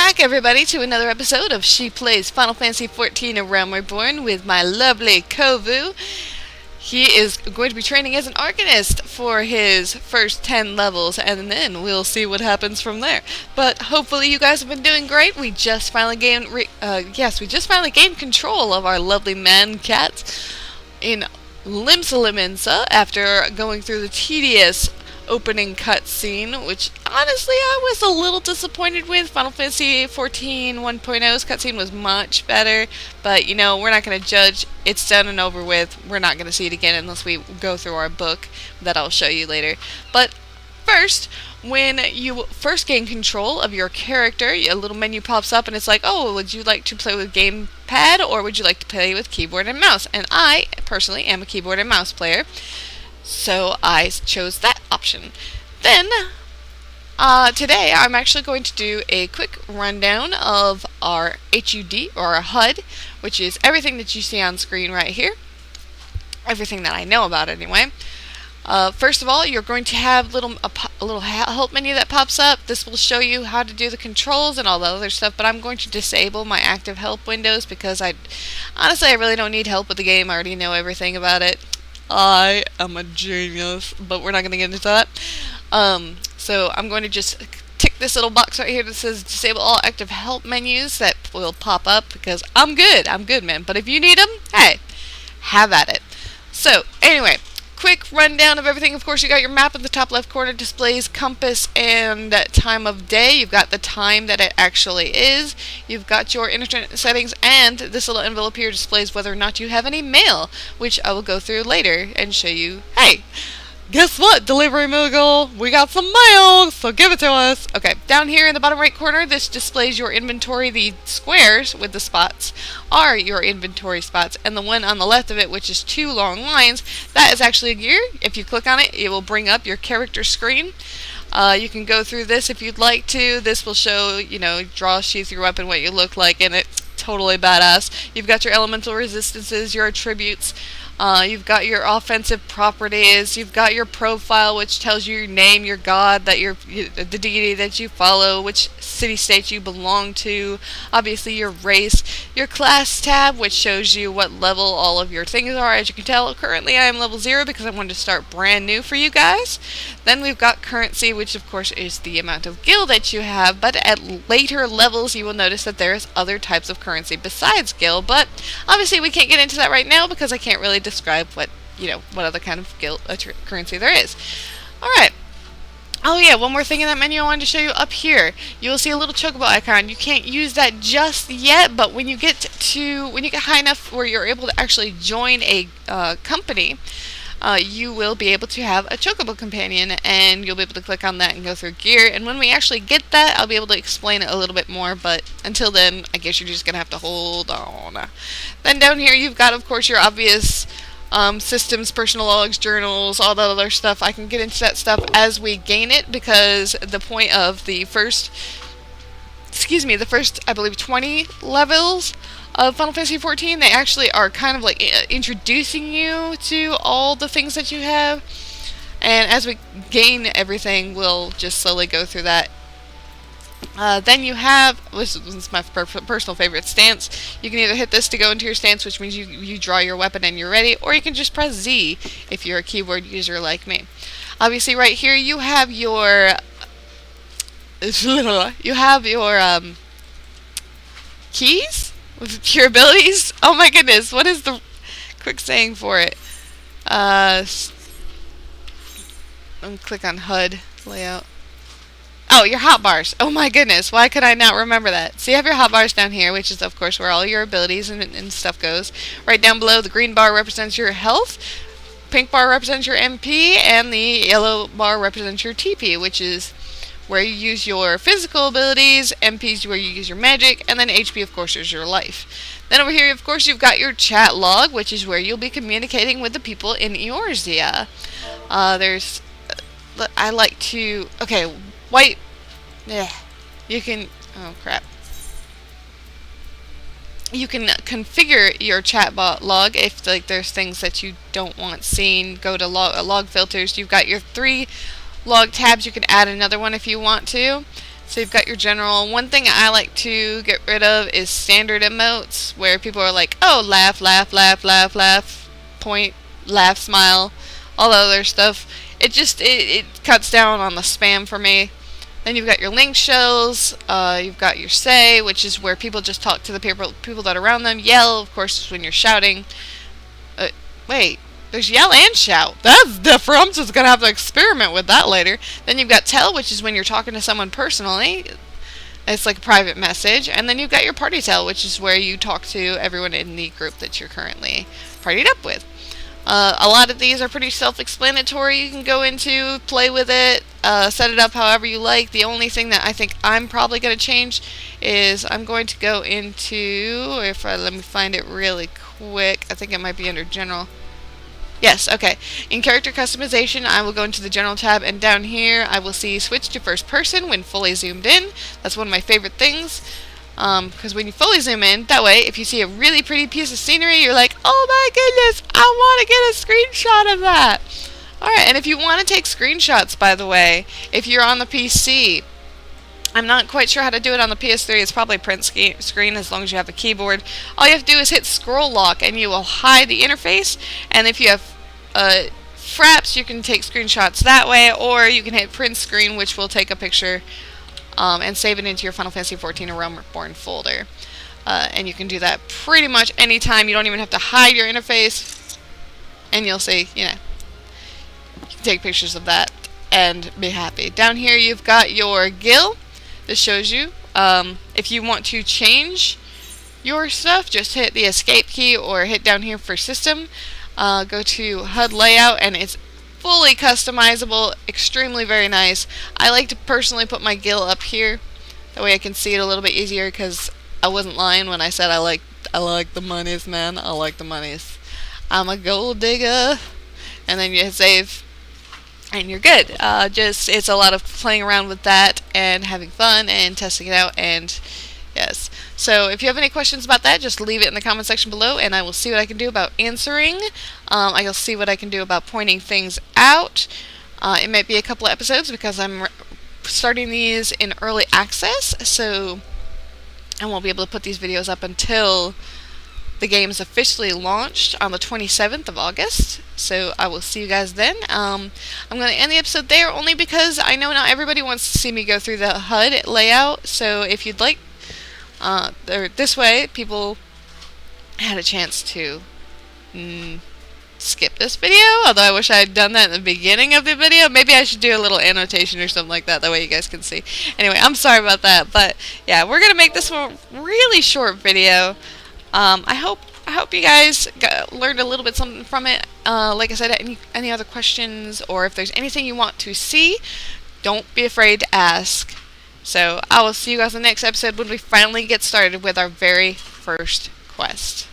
back, everybody, to another episode of She Plays Final Fantasy XIV: A Realm Reborn with my lovely Kovu. He is going to be training as an Arcanist for his first 10 levels, and then we'll see what happens from there. But hopefully you guys have been doing great. We just finally gained control of our lovely man cats in Limsa after going through the tedious opening cutscene, which honestly I was a little disappointed with. Final Fantasy XIV 1.0's cutscene was much better, but you know, we're not going to judge. It's done and over with. We're not going to see it again unless we go through our book that I'll show you later. But first, when you first gain control of your character, a little menu pops up and it's like, oh, would you like to play with gamepad or would you like to play with keyboard and mouse? And I personally am a keyboard and mouse player, so I chose that option. Then, today I'm actually going to do a quick rundown of our HUD, or our HUD, which is everything that you see on screen right here. Everything that I know about, anyway. First of all, you're going to have a little help menu that pops up. This will show you how to do the controls and all the other stuff, but I'm going to disable my active help windows because honestly, I really don't need help with the game. I already know everything about it. I am a genius, but we're not going to get into that. So I'm going to just tick this little box right here that says disable all active help menus that will pop up because I'm good, man. But if you need them, hey, have at it. So anyway, quick rundown of everything. Of course, you got your map in the top left corner, displays compass and time of day. You've got the time that it actually is. You've got your internet settings, and this little envelope here displays whether or not you have any mail, which I will go through later and show you, hey, guess what, delivery mogul? We got some mail, so give it to us. Okay, down here in the bottom right corner, this displays your inventory. The squares with the spots are your inventory spots, and the one on the left of it, which is 2 long lines, that is actually a gear. If you click on it, it will bring up your character screen. You can go through this if you'd like to. This will show, draw sheath your weapon, what you look like, and it's totally badass. You've got your elemental resistances, your attributes. You've got your offensive properties. You've got your profile, which tells you your name, your god, the deity that you follow, which city-state you belong to, obviously your race, your class tab, which shows you what level all of your things are. As you can tell, currently I am level 0 because I wanted to start brand new for you guys. Then we've got currency, which of course is the amount of gil that you have, but at later levels you will notice that there's other types of currency besides gil, but obviously we can't get into that right now because I can't really describe what other kind of currency there is. Alright. Oh yeah, one more thing in that menu I wanted to show you up here. You will see a little chocobo icon. You can't use that just yet, but when you get high enough where you're able to actually join a company, you will be able to have a chocobo companion, and you'll be able to click on that and go through gear. And when we actually get that, I'll be able to explain it a little bit more, but until then, I guess you're just going to have to hold on. Then down here, you've got, of course, your obvious systems, personal logs, journals, all that other stuff. I can get into that stuff as we gain it, because the point of the first, I believe, 20 levels of Final Fantasy XIV, they actually are kind of like introducing you to all the things that you have, and as we gain everything, we'll just slowly go through that. Then you have, this is my personal favorite, stance. You can either hit this to go into your stance, which means you draw your weapon and you're ready, or you can just press Z if you're a keyboard user like me. Obviously right here you have your keys with your abilities. Oh my goodness, what is the quick saying for it? Click on HUD layout. Oh, your hotbars. Oh my goodness, why could I not remember that? So you have your hotbars down here, which is of course where all your abilities and stuff goes. Right down below, the green bar represents your health, pink bar represents your MP, and the yellow bar represents your TP, which is where you use your physical abilities, MP is where you use your magic, and then HP, of course, is your life. Then over here, of course, you've got your chat log, which is where you'll be communicating with the people in Eorzea. I like to, okay, white, you can, oh crap. You can configure your chatbot log if there's things that you don't want seen. Go to log filters. You've got your 3 log tabs. You can add another one if you want to. So you've got your general. One thing I like to get rid of is standard emotes, where people are like, oh, laugh, laugh, laugh, laugh, laugh, point, laugh, smile, all the other stuff. It cuts down on the spam for me. Then you've got your link shells. You've got your say, which is where people just talk to the people that are around them. Yell, of course, is when you're shouting. Wait, there's yell and shout. That's different. I'm just going to have to experiment with that later. Then you've got tell, which is when you're talking to someone personally. It's like a private message. And then you've got your party tell, which is where you talk to everyone in the group that you're currently partied up with. A lot of these are pretty self-explanatory. You can go into, play with it, set it up however you like. The only thing that I think I'm probably going to change is I'm going to go into, let me find it really quick. I think it might be under general. Yes, okay. In character customization, I will go into the general tab, and down here I will see switch to first person when fully zoomed in. That's one of my favorite things. Because when you fully zoom in, that way, if you see a really pretty piece of scenery, you're like, oh my goodness, I want to get a screenshot of that. Alright, and if you want to take screenshots, by the way, if you're on the PC, I'm not quite sure how to do it on the PS3. It's probably print screen as long as you have a keyboard. All you have to do is hit scroll lock, and you will hide the interface. And if you have fraps, you can take screenshots that way, or you can hit print screen, which will take a picture and save it into your Final Fantasy XIV A Realm Reborn folder. And you can do that pretty much anytime. You don't even have to hide your interface. And you'll see, you can take pictures of that and be happy. Down here you've got your GIL. This shows you if you want to change your stuff, just hit the escape key or hit down here for system. Go to HUD layout, and it's fully customizable, extremely very nice. I like to personally put my GIL up here. That way I can see it a little bit easier, because I wasn't lying when I said I like the monies, man. I like the monies. I'm a gold digger. And then you hit save, and you're good. It's a lot of playing around with that and having fun and testing it out, and yes. So if you have any questions about that, just leave it in the comment section below, and I will see what I can do about answering. I'll see what I can do about pointing things out. It might be a couple of episodes, because I'm starting these in early access, so I won't be able to put these videos up until the game is officially launched on the 27th of August. So I will see you guys then. I'm going to end the episode there, only because I know not everybody wants to see me go through the HUD layout. So if you'd like, this way people had a chance to skip this video, although I wish I had done that in the beginning of the video. Maybe I should do a little annotation or something like that way you guys can see. Anyway, I'm sorry about that, but yeah, we're gonna make this one really short video. I hope you guys learned a little bit something from it. Like I said, any other questions, or if there's anything you want to see, don't be afraid to ask. So I will see you guys in the next episode when we finally get started with our very first quest.